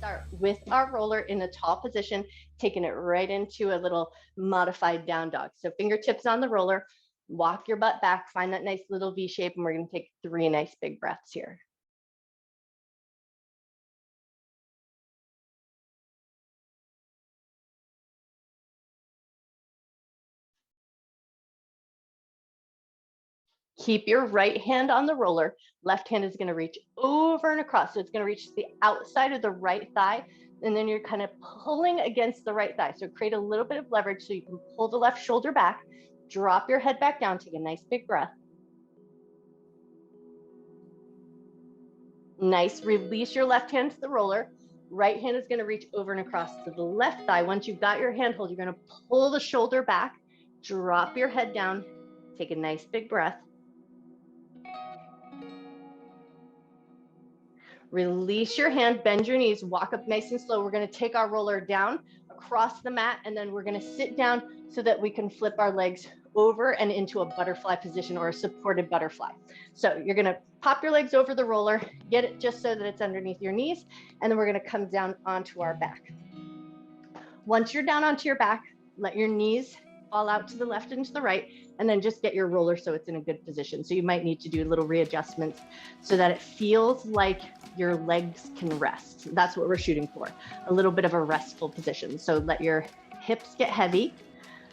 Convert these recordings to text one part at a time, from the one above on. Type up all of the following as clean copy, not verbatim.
start with our roller in a tall position, taking it right into a little modified down dog. So fingertips on the roller, walk your butt back, find that nice little V shape, and we're going to take 3 nice big breaths here. Keep your right hand on the roller. Left hand is going to reach over and across. So it's going to reach the outside of the right thigh. And then you're kind of pulling against the right thigh. So create a little bit of leverage so you can pull the left shoulder back, drop your head back down, take a nice big breath. Nice, release your left hand to the roller. Right hand is going to reach over and across to the left thigh. Once you've got your handhold, you're going to pull the shoulder back, drop your head down, take a nice big breath. Release your hand, bend your knees, walk up nice and slow. We're going to take our roller down across the mat, and then we're going to sit down so that we can flip our legs over and into a butterfly position or a supported butterfly. So you're going to pop your legs over the roller, get it just so that it's underneath your knees, and then we're going to come down onto our back. Once you're down onto your back, let your knees fall out to the left and to the right, and then just get your roller so it's in a good position. So you might need to do little readjustments so that it feels like your legs can rest. That's what we're shooting for, a little bit of a restful position. So let your hips get heavy.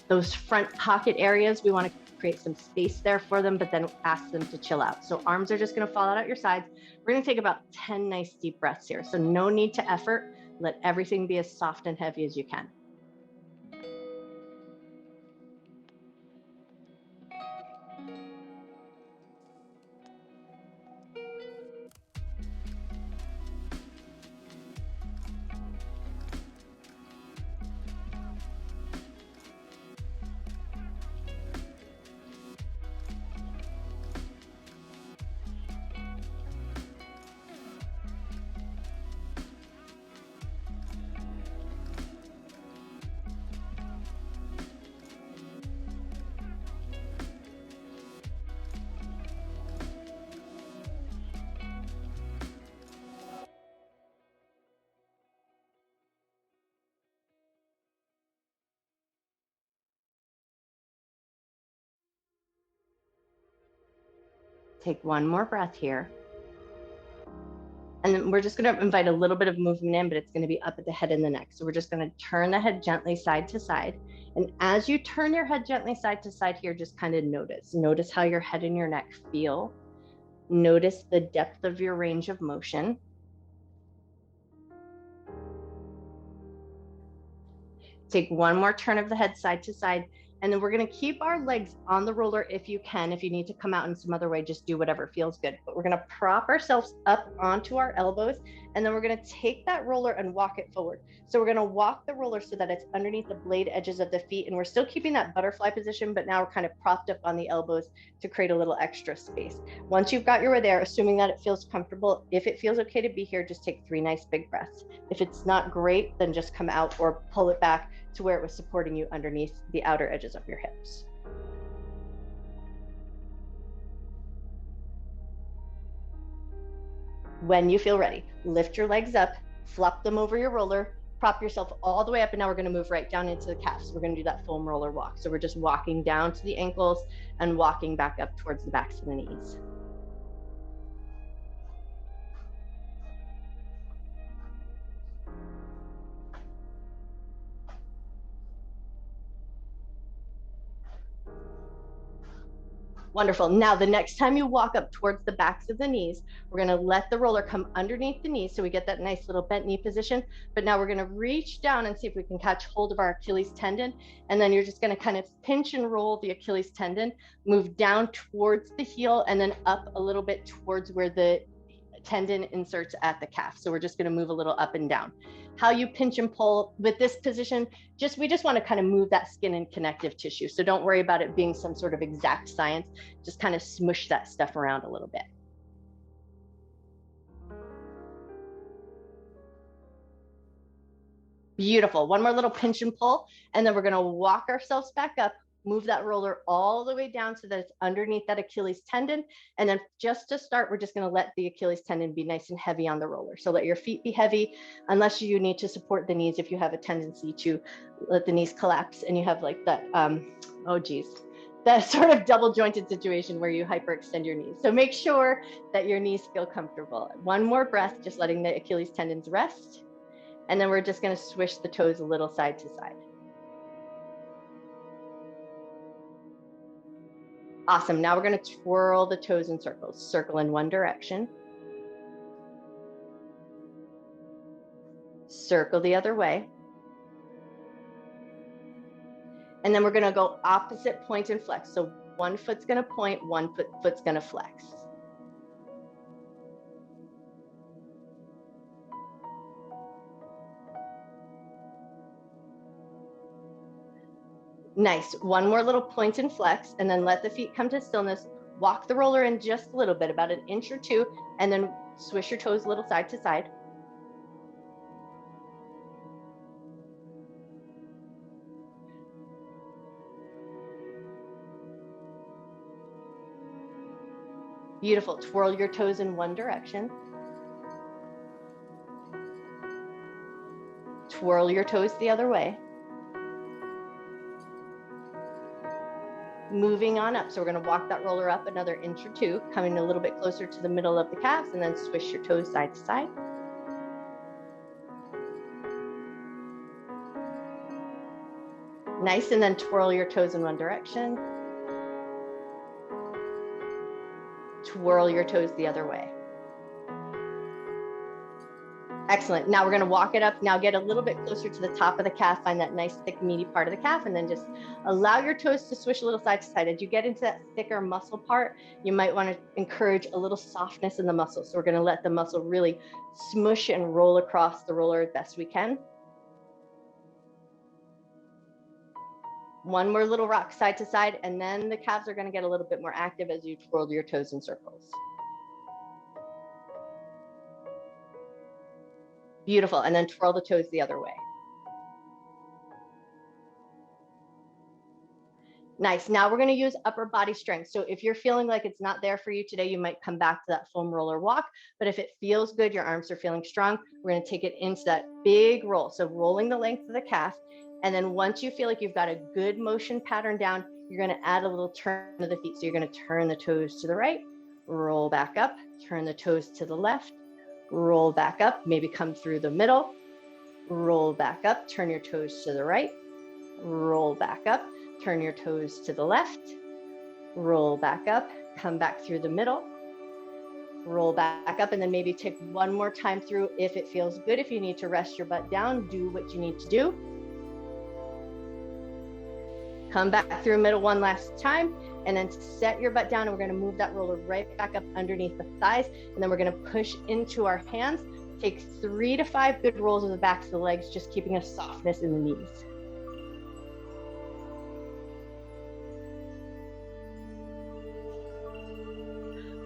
Those front pocket areas, we want to create some space there for them, but then ask them to chill out. So arms are just going to fall out at your sides. We're going to take about 10 nice deep breaths here. So no need to effort. Let everything be as soft and heavy as you can. Take one more breath here. And then we're just going to invite a little bit of movement in, but it's going to be up at the head and the neck. So we're just going to turn the head gently side to side. And as you turn your head gently side to side here, just kind of notice how your head and your neck feel. Notice the depth of your range of motion. Take one more turn of the head side to side. And then we're going to keep our legs on the roller if you can. If you need to come out in some other way, just do whatever feels good. But we're going to prop ourselves up onto our elbows, and then we're going to take that roller and walk it forward. So we're going to walk the roller so that it's underneath the blade edges of the feet, and we're still keeping that butterfly position, but now we're kind of propped up on the elbows to create a little extra space. Once you've got your way there, assuming that it feels comfortable, if it feels okay to be here, just take 3 nice big breaths. If it's not great, then just come out or pull it back to where it was supporting you underneath the outer edges of your hips. When you feel ready, lift your legs up, flop them over your roller, prop yourself all the way up, and now we're going to move right down into the calves. We're going to do that foam roller walk. So we're just walking down to the ankles and walking back up towards the backs of the knees. Wonderful. Now, the next time you walk up towards the backs of the knees, we're going to let the roller come underneath the knees so we get that nice little bent knee position. But now we're going to reach down and see if we can catch hold of our Achilles tendon. And then you're just going to kind of pinch and roll the Achilles tendon, move down towards the heel, and then up a little bit towards where the tendon inserts at the calf. So we're just going to move a little up and down. How you pinch and pull with this position, we just want to kind of move that skin and connective tissue. So don't worry about it being some sort of exact science. Just kind of smush that stuff around a little bit. Beautiful. One more little pinch and pull, and then we're going to walk ourselves back up, move that roller all the way down so that it's underneath that Achilles tendon. And then just to start, we're just going to let the Achilles tendon be nice and heavy on the roller. So let your feet be heavy, unless you need to support the knees if you have a tendency to let the knees collapse and you have like that, that sort of double jointed situation where you hyperextend your knees. So make sure that your knees feel comfortable. One more breath, just letting the Achilles tendons rest. And then we're just going to swish the toes a little side to side. Awesome. Now we're going to twirl the toes in circles. Circle in one direction. Circle the other way. And then we're going to go opposite point and flex. So one foot's going to point, one foot's going to flex. Nice. One more little point and flex, and then let the feet come to stillness. Walk the roller in just a little bit, about an inch or two, and then swish your toes a little side to side. Beautiful. Twirl your toes in one direction. Twirl your toes the other way. Moving on up. So we're going to walk that roller up another inch or two, coming a little bit closer to the middle of the calves, and then swish your toes side to side. Nice. And then twirl your toes in one direction. Twirl your toes the other way. Excellent. Now we're going to walk it up. Now get a little bit closer to the top of the calf. Find that nice, thick, meaty part of the calf, and then just allow your toes to swish a little side to side. As you get into that thicker muscle part, you might want to encourage a little softness in the muscle. So we're going to let the muscle really smush and roll across the roller as best we can. One more little rock side to side, and then the calves are going to get a little bit more active as you twirl your toes in circles. Beautiful. And then twirl the toes the other way. Nice. Now we're going to use upper body strength. So if you're feeling like it's not there for you today, you might come back to that foam roller walk. But if it feels good, your arms are feeling strong, we're going to take it into that big roll. So rolling the length of the calf. And then once you feel like you've got a good motion pattern down, you're going to add a little turn of the feet. So you're going to turn the toes to the right, roll back up, turn the toes to the left, roll back up, maybe come through the middle, roll back up, turn your toes to the right, roll back up, turn your toes to the left, roll back up, come back through the middle, roll back up, and then maybe take one more time through if it feels good. If you need to rest your butt down, do what you need to do. Come back through middle one last time, and then set your butt down, and we're going to move that roller right back up underneath the thighs, and then we're going to push into our hands. Take 3 to 5 good rolls of the backs of the legs, just keeping a softness in the knees.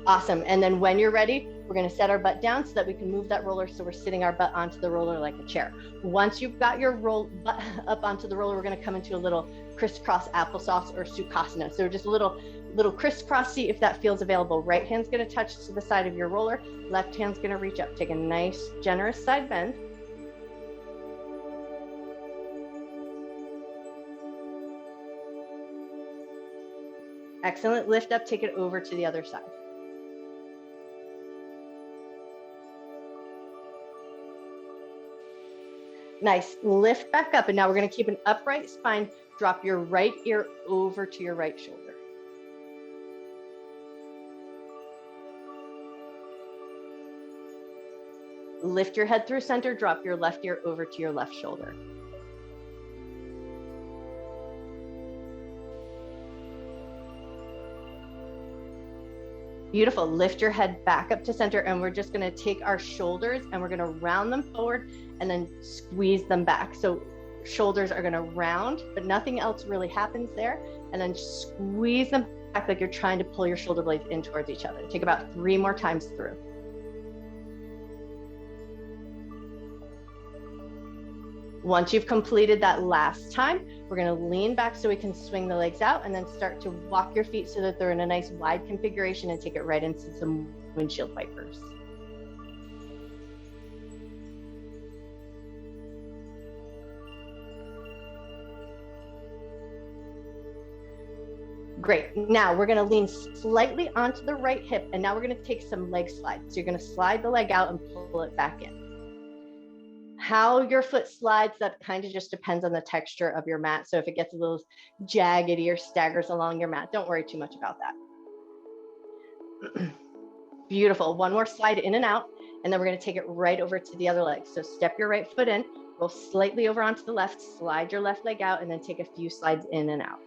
Awesome. And then when you're ready, we're going to set our butt down so that we can move that roller so we're sitting our butt onto the roller like a chair. Once you've got your butt up onto the roller, we're going to come into a little crisscross applesauce or sukhasana. So just a little crisscross, see if that feels available. Right hand's going to touch to the side of your roller. Left hand's going to reach up. Take a nice, generous side bend. Excellent. Lift up, take it over to the other side. Nice. Lift back up. And now we're going to keep an upright spine. Drop your right ear over to your right shoulder. Lift your head through center. Drop your left ear over to your left shoulder. Beautiful. Lift your head back up to center, and we're just going to take our shoulders and we're going to round them forward and then squeeze them back. So shoulders are going to round, but nothing else really happens there. And then squeeze them back like you're trying to pull your shoulder blades in towards each other. Take about 3 more times through. Once you've completed that last time, We're going to lean back so we can swing the legs out, and then start to walk your feet so that they're in a nice wide configuration, and take it right into some windshield wipers. Great. Now we're going to lean slightly onto the right hip, and now we're going to take some leg slides. So you're going to slide the leg out and pull it back in. How your foot slides, that kind of just depends on the texture of your mat. So if it gets a little jaggedy or staggers along your mat, don't worry too much about that. Beautiful. One more slide in and out, and then we're going to take it right over to the other leg. So step your right foot in, roll slightly over onto the left, slide your left leg out, and then take a few slides in and out.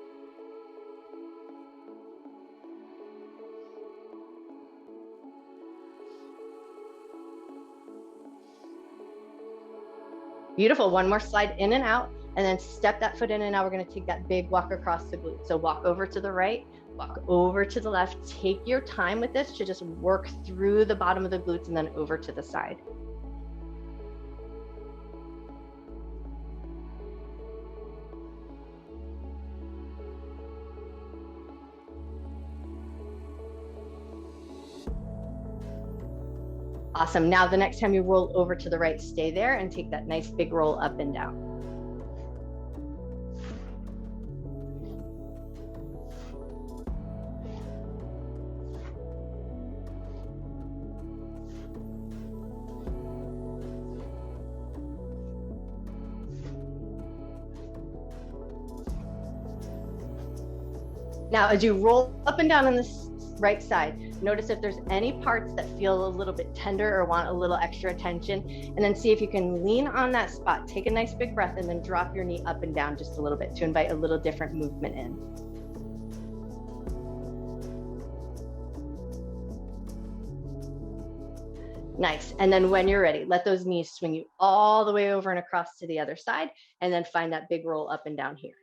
Beautiful. One more slide in and out, and then step that foot in, and now we're going to take that big walk across the glute. So walk over to the right, walk over to the left. Take your time with this to just work through the bottom of the glutes and then over to the side. Awesome. Now the next time you roll over to the right, stay there and take that nice big roll up and down. Now, as you roll up and down on this right side, notice if there's any parts that feel a little bit tender or want a little extra attention, and then see if you can lean on that spot. Take a nice big breath and then drop your knee up and down just a little bit to invite a little different movement in. Nice. And then when you're ready, let those knees swing you all the way over and across to the other side, and then find that big roll up and down here.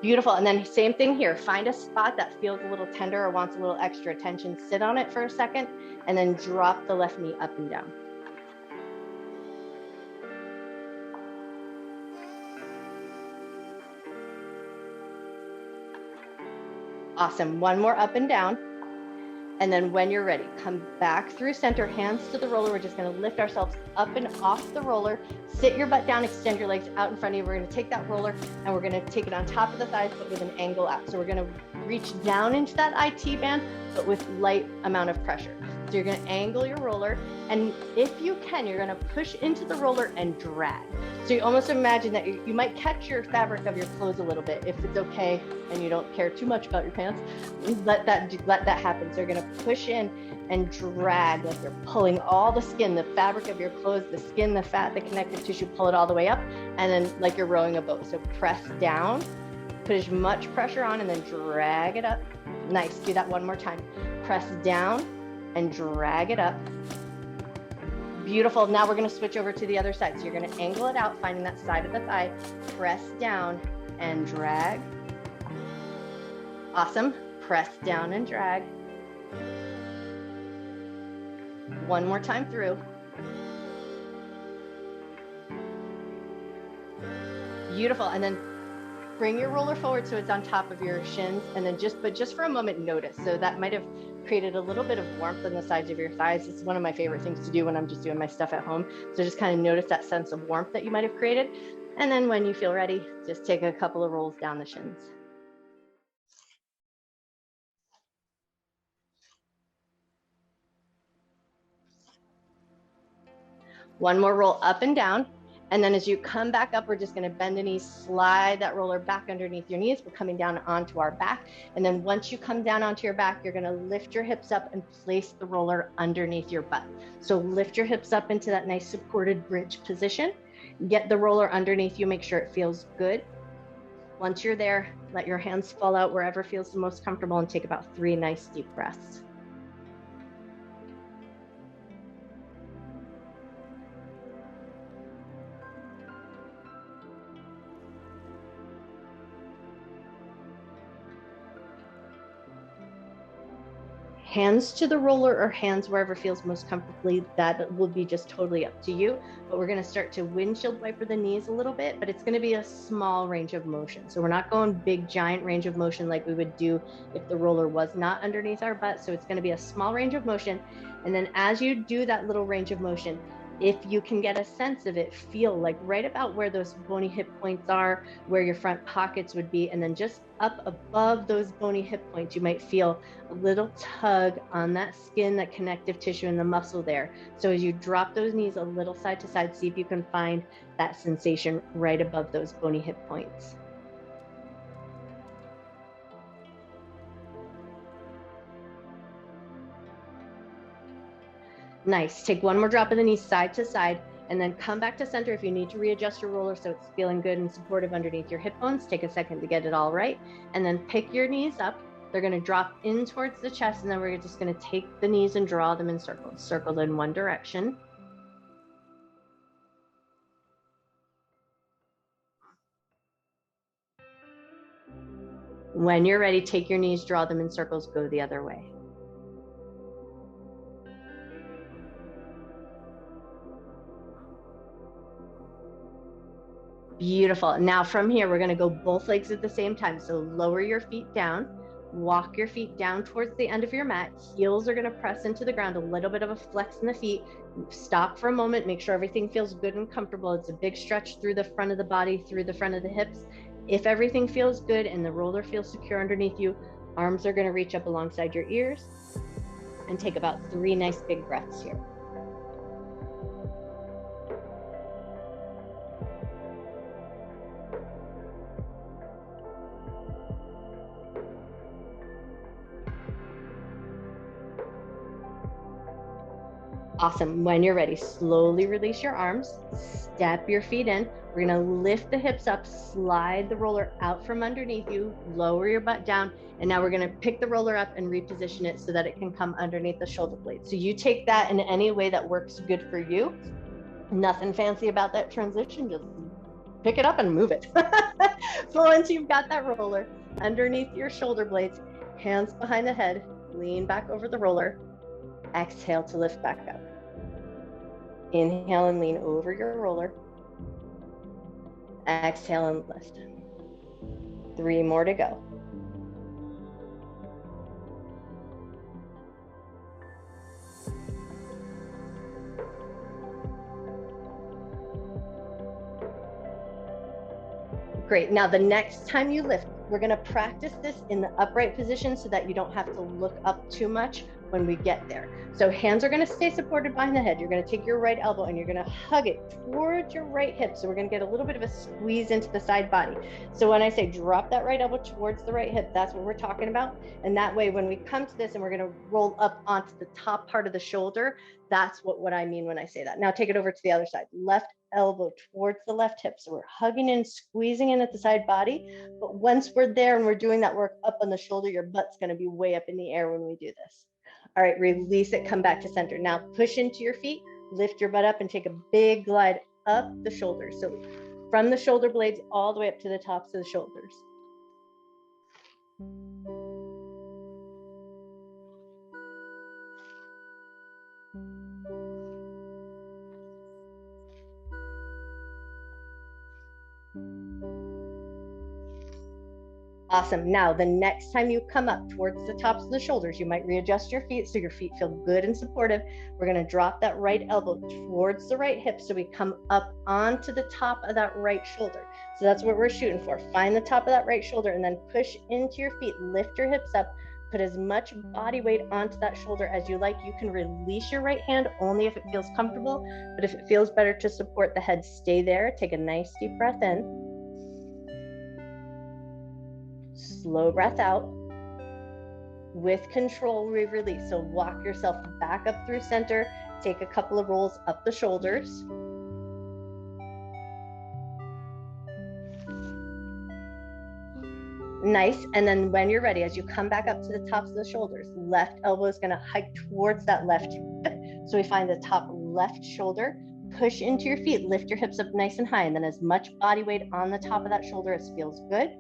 Beautiful. And then same thing here. Find a spot that feels a little tender or wants a little extra attention. Sit on it for a second, and then drop the left knee up and down. Awesome. One more up and down. And then when you're ready, come back through center, hands to the roller. We're just going to lift ourselves up and off the roller. Sit your butt down, extend your legs out in front of you. We're going to take that roller and we're going to take it on top of the thighs, but with an angle out. So we're going to reach down into that IT band, but with light amount of pressure. So you're going to angle your roller, and if you can, you're going to push into the roller and drag. So you almost imagine that you might catch your fabric of your clothes a little bit. If it's okay and you don't care too much about your pants, let that happen. So you're going to push in and drag, like you're pulling all the skin, the fabric of your clothes, the skin, the fat, the connective tissue, pull it all the way up, and then like you're rowing a boat. So press down, put as much pressure on, and then drag it up. Nice. Do that one more time. Press down and drag it up. Beautiful. Now we're going to switch over to the other side. So you're going to angle it out, finding that side of the thigh, press down and drag. Awesome. Press down and drag. One more time through. Beautiful. And then bring your roller forward so it's on top of your shins, and then just for a moment, notice. So that might have created a little bit of warmth on the sides of your thighs. It's one of my favorite things to do when I'm just doing my stuff at home. So just kind of notice that sense of warmth that you might have created. And then when you feel ready, just take a couple of rolls down the shins. One more roll up and down. And then as you come back up, we're just going to bend the knees, slide that roller back underneath your knees. We're coming down onto our back. And then once you come down onto your back, you're going to lift your hips up and place the roller underneath your butt. So lift your hips up into that nice supported bridge position. Get the roller underneath you. Make sure it feels good. Once you're there, let your hands fall out wherever feels the most comfortable, and take about 3 nice deep breaths. hands to the roller or hands wherever feels most comfortably. That will be just totally up to you. But we're going to start to windshield wiper the knees a little bit, but it's going to be a small range of motion. So we're not going big, giant range of motion like we would do if the roller was not underneath our butt. So it's going to be a small range of motion. And then as you do that little range of motion, if you can get a sense of it, feel like right about where those bony hip points are, where your front pockets would be, and then just up above those bony hip points, you might feel a little tug on that skin, that connective tissue and the muscle there. So as you drop those knees a little side to side, see if you can find that sensation right above those bony hip points. Nice. Take one more drop of the knees side to side, and then come back to center. If you need to readjust your roller so it's feeling good and supportive underneath your hip bones, take a second to get it all right. And then pick your knees up. They're going to drop in towards the chest, and then we're just going to take the knees and draw them in circles, circled in one direction. When you're ready, take your knees, draw them in circles, go the other way. Beautiful. Now from here, we're going to go both legs at the same time. So lower your feet down, walk your feet down towards the end of your mat. Heels are going to press into the ground, a little bit of a flex in the feet. Stop for a moment, make sure everything feels good and comfortable. It's a big stretch through the front of the body, through the front of the hips. If everything feels good and the roller feels secure underneath you, arms are going to reach up alongside your ears, and take about 3 nice big breaths here. Awesome. When you're ready, slowly release your arms, step your feet in. We're going to lift the hips up, slide the roller out from underneath you, lower your butt down. And now we're going to pick the roller up and reposition it so that it can come underneath the shoulder blade. So you take that in any way that works good for you. Nothing fancy about that transition. Just pick it up and move it. So once you've got that roller underneath your shoulder blades, hands behind the head, lean back over the roller. Exhale to lift back up. Inhale and lean over your roller. Exhale and lift. 3 more to go. Great. Now the next time you lift, we're going to practice this in the upright position so that you don't have to look up too much when we get there. So hands are going to stay supported behind the head. You're going to take your right elbow and you're going to hug it towards your right hip. So we're going to get a little bit of a squeeze into the side body. So when I say drop that right elbow towards the right hip, that's what we're talking about. And that way, when we come to this and we're going to roll up onto the top part of the shoulder, that's what I mean when I say that. Now take it over to the other side. Left elbow towards the left hip. So we're hugging in, squeezing in at the side body. But once we're there and we're doing that work up on the shoulder, your butt's going to be way up in the air when we do this. All right, release it, come back to center. Now push into your feet, lift your butt up and take a big glide up the shoulders. So from the shoulder blades all the way up to the tops of the shoulders. Awesome. Now, the next time you come up towards the tops of the shoulders, you might readjust your feet so your feet feel good and supportive. We're going to drop that right elbow towards the right hip so we come up onto the top of that right shoulder. So that's what we're shooting for. Find the top of that right shoulder and then push into your feet. Lift your hips up. Put as much body weight onto that shoulder as you like. You can release your right hand only if it feels comfortable, but if it feels better to support the head, stay there. Take a nice deep breath in. Slow breath out. With control, we release. So walk yourself back up through center. Take a couple of rolls up the shoulders. Nice. And then when you're ready, as you come back up to the tops of the shoulders, left elbow is going to hike towards that left hip. So we find the top left shoulder. Push into your feet. Lift your hips up nice and high. And then as much body weight on the top of that shoulder as feels good.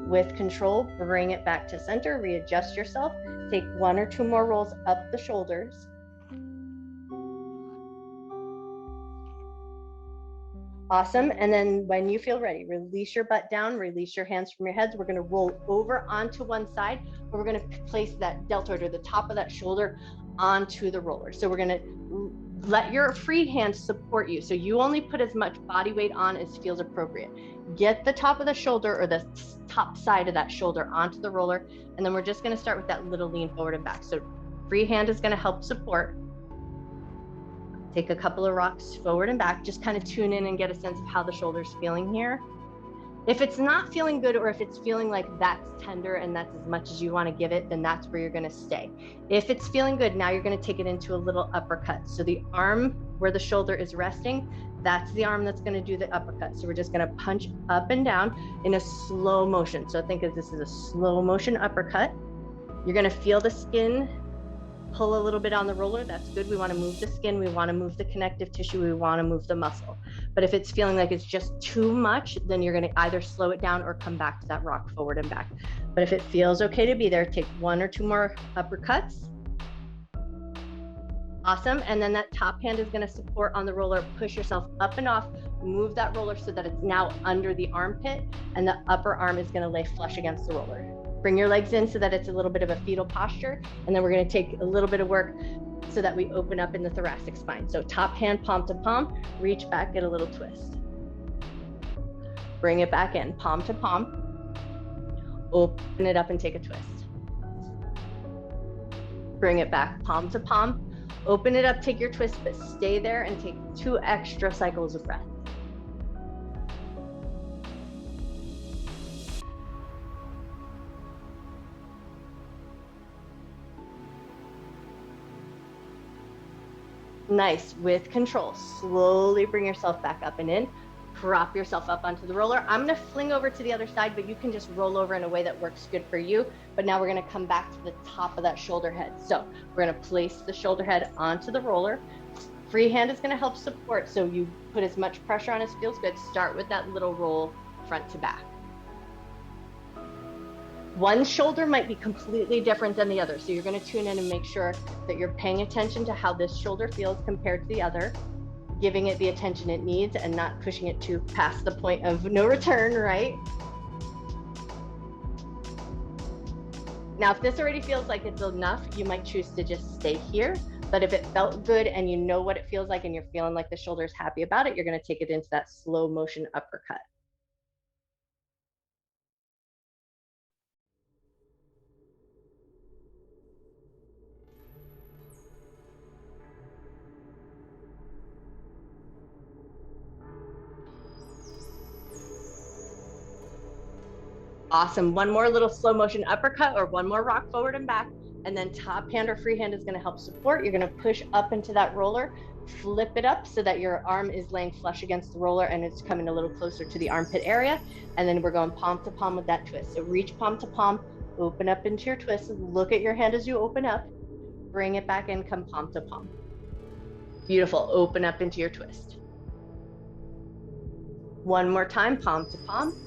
With control, bring it back to center, readjust yourself, take 1 or 2 more rolls up the shoulders. Awesome. And then when you feel ready, release your butt down, release your hands from your heads. We're going to roll over onto one side, but we're going to place that deltoid or the top of that shoulder onto the roller. So we're going to let your free hand support you. So you only put as much body weight on as feels appropriate. Get the top of the shoulder or the top side of that shoulder onto the roller. And then we're just going to start with that little lean forward and back. So free hand is going to help support. Take a couple of rocks forward and back, just kind of tune in and get a sense of how the shoulder's feeling here. If it's not feeling good, or if it's feeling like that's tender and that's as much as you want to give it, then that's where you're going to stay. If it's feeling good, now you're going to take it into a little uppercut. So the arm where the shoulder is resting, that's the arm that's going to do the uppercut. So we're just going to punch up and down in a slow motion. So think of this as a slow motion uppercut. You're going to feel the skin pull a little bit on the roller. That's good. We want to move the skin. We want to move the connective tissue. We want to move the muscle. But if it's feeling like it's just too much, then you're going to either slow it down or come back to that rock forward and back. But if it feels okay to be there, take 1 or 2 more uppercuts. Awesome. And then that top hand is going to support on the roller. Push yourself up and off. Move that roller so that it's now under the armpit, and the upper arm is going to lay flush against the roller. Bring your legs in so that it's a little bit of a fetal posture. And then we're going to take a little bit of work so that we open up in the thoracic spine. So top hand, palm to palm, reach back, get a little twist. Bring it back in, palm to palm. Open it up and take a twist. Bring it back, palm to palm. Open it up, take your twist, but stay there and take 2 extra cycles of breath. Nice. With control, slowly bring yourself back up and in. Prop yourself up onto the roller. I'm going to fling over to the other side, but you can just roll over in a way that works good for you. But now we're going to come back to the top of that shoulder head. So we're going to place the shoulder head onto the roller. Free hand is going to help support. So you put as much pressure on as feels good. Start with that little roll front to back. One shoulder might be completely different than the other. So you're going to tune in and make sure that you're paying attention to how this shoulder feels compared to the other, giving it the attention it needs and not pushing it to past the point of no return, right? Now, if this already feels like it's enough, you might choose to just stay here. But if it felt good and you know what it feels like and you're feeling like the shoulder's happy about it, you're going to take it into that slow motion uppercut. Awesome. One more little slow motion uppercut or one more rock forward and back. And then top hand or free hand is going to help support. You're going to push up into that roller, flip it up so that your arm is laying flush against the roller and it's coming a little closer to the armpit area. And then we're going palm to palm with that twist. So reach palm to palm, open up into your twist. Look at your hand as you open up. Bring it back in, come palm to palm. Beautiful. Open up into your twist. One more time, palm to palm.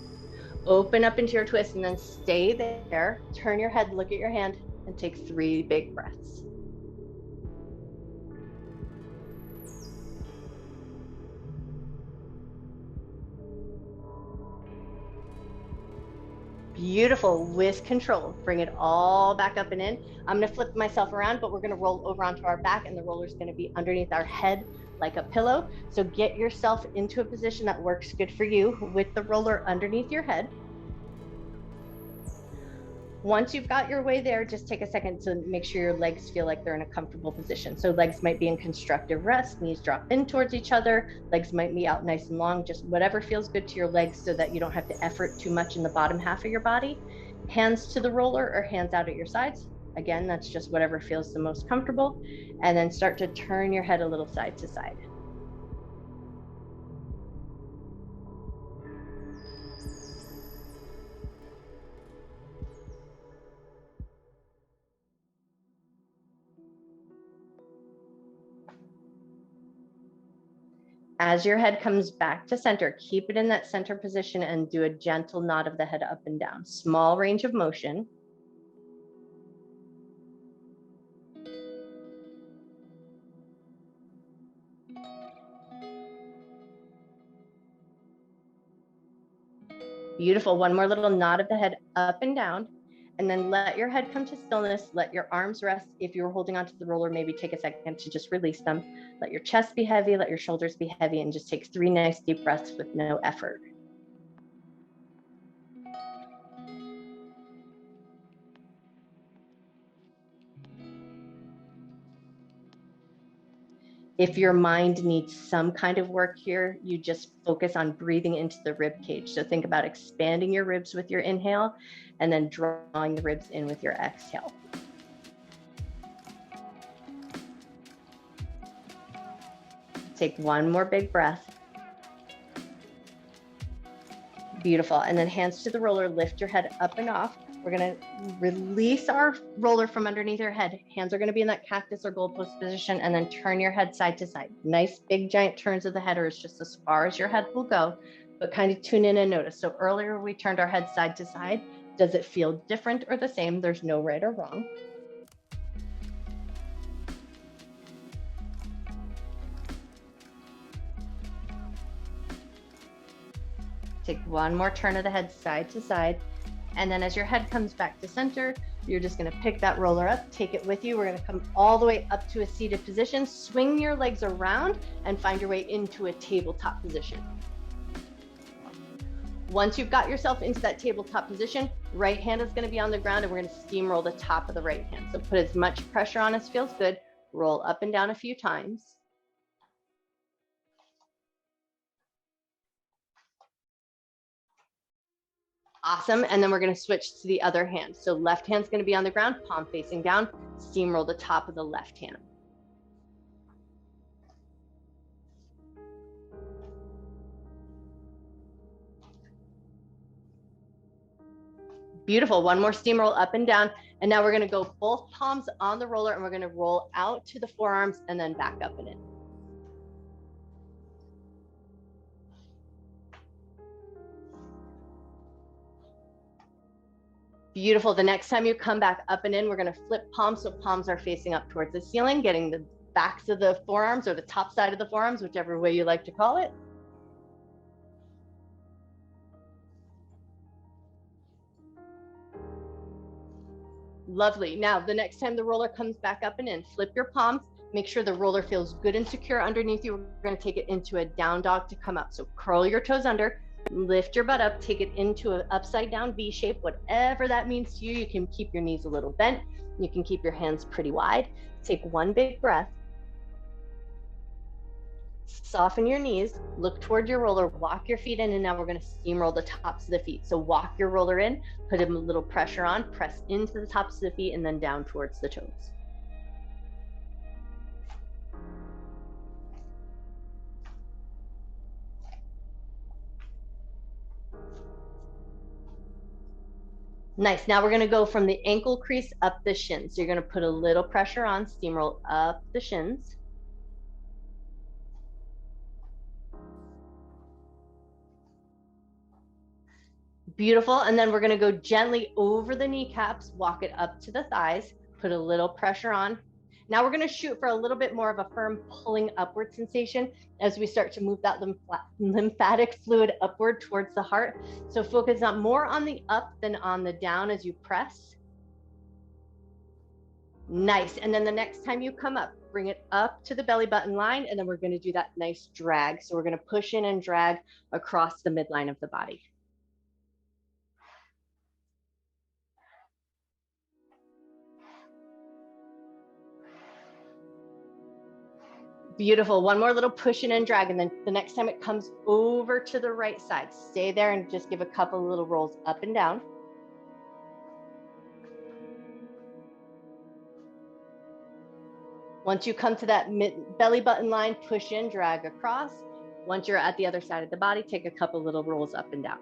Open up into your twist and then stay there. Turn your head, look at your hand, and take 3 big breaths. Beautiful. With control. Bring it all back up and in. I'm going to flip myself around, but we're going to roll over onto our back, and the roller is going to be underneath our head like a pillow. So get yourself into a position that works good for you with the roller underneath your head. Once you've got your way there, just take a second to make sure your legs feel like they're in a comfortable position. So legs might be in constructive rest, knees drop in towards each other, legs might be out nice and long, just whatever feels good to your legs so that you don't have to effort too much in the bottom half of your body. Hands to the roller or hands out at your sides. Again, that's just whatever feels the most comfortable. And then start to turn your head a little side to side. As your head comes back to center, keep it in that center position and do a gentle nod of the head up and down. Small range of motion. Beautiful. One more little nod of the head up and down, and then let your head come to stillness. Let your arms rest. If you're holding onto the roller, maybe take a second to just release them. Let your chest be heavy, let your shoulders be heavy, and just take 3 nice deep breaths with no effort. If your mind needs some kind of work here, you just focus on breathing into the rib cage. So think about expanding your ribs with your inhale and then drawing the ribs in with your exhale. Take one more big breath. Beautiful. And then hands to the roller, lift your head up and off. We're going to release our roller from underneath your head. Hands are going to be in that cactus or goalpost position, and then turn your head side to side. Nice big giant turns of the head, or it's just as far as your head will go, but kind of tune in and notice. So earlier we turned our head side to side. Does it feel different or the same? There's no right or wrong. Take one more turn of the head side to side. And then as your head comes back to center, you're just going to pick that roller up, take it with you. We're going to come all the way up to a seated position, swing your legs around, and find your way into a tabletop position. Once you've got yourself into that tabletop position, right hand is going to be on the ground, and we're going to steamroll the top of the right hand. So put as much pressure on as feels good. Roll up and down a few times. Awesome. And then we're going to switch to the other hand. So left hand's going to be on the ground, palm facing down, steamroll the top of the left hand. Beautiful. One more steamroll up and down. And now we're going to go both palms on the roller, and we're going to roll out to the forearms and then back up and in. Beautiful. The next time you come back up and in, we're going to flip palms, so palms are facing up towards the ceiling, getting the backs of the forearms or the top side of the forearms, whichever way you like to call it. Lovely. Now, the next time the roller comes back up and in, flip your palms. Make sure the roller feels good and secure underneath you. We're going to take it into a down dog to come up. So curl your toes under, lift your butt up, take it into an upside down V shape, whatever that means to you. You can keep your knees a little bent. You can keep your hands pretty wide. Take one big breath. Soften your knees, look toward your roller, walk your feet in, and now we're going to steamroll the tops of the feet. So walk your roller in, put a little pressure on, press into the tops of the feet, and then down towards the toes. Nice. Now we're going to go from the ankle crease up the shins. So you're going to put a little pressure on, steamroll up the shins. Beautiful. And then we're going to go gently over the kneecaps, walk it up to the thighs, put a little pressure on. Now we're going to shoot for a little bit more of a firm pulling upward sensation as we start to move that lymphatic fluid upward towards the heart. So focus on more on the up than on the down as you press. Nice. And then the next time you come up, bring it up to the belly button line, and then we're going to do that nice drag. So we're going to push in and drag across the midline of the body. Beautiful. One more little push in and drag. And then the next time it comes over to the right side, stay there and just give a couple of little rolls up and down. Once you come to that belly button line, push in, drag across. Once you're at the other side of the body, take a couple little rolls up and down.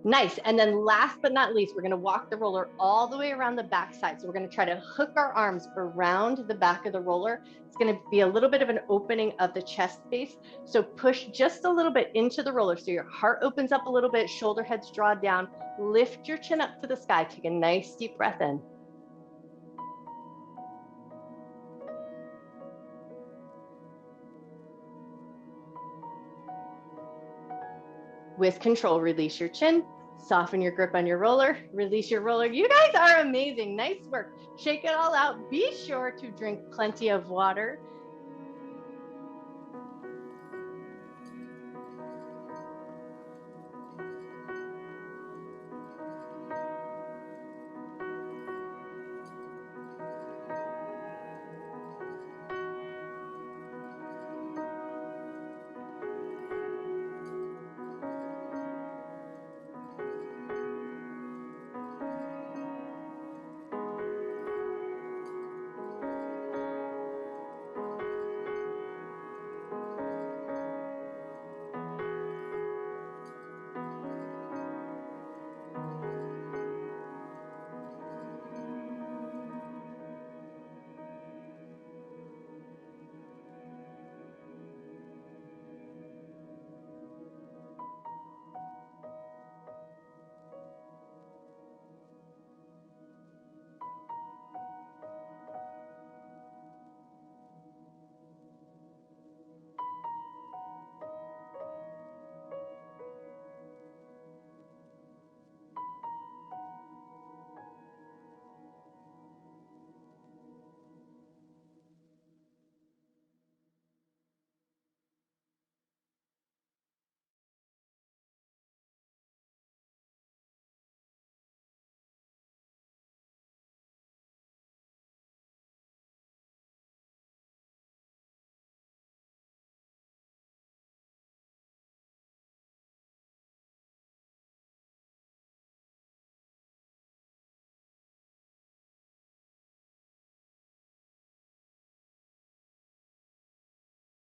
Nice. And then last but not least, we're going to walk the roller all the way around the back side. So we're going to try to hook our arms around the back of the roller. It's going to be a little bit of an opening of the chest space. So push just a little bit into the roller. So your heart opens up a little bit, shoulder heads draw down, lift your chin up to the sky. Take a nice deep breath in. With control, release your chin. Soften your grip on your roller, release your roller. You guys are amazing. Nice work. Shake it all out. Be sure to drink plenty of water.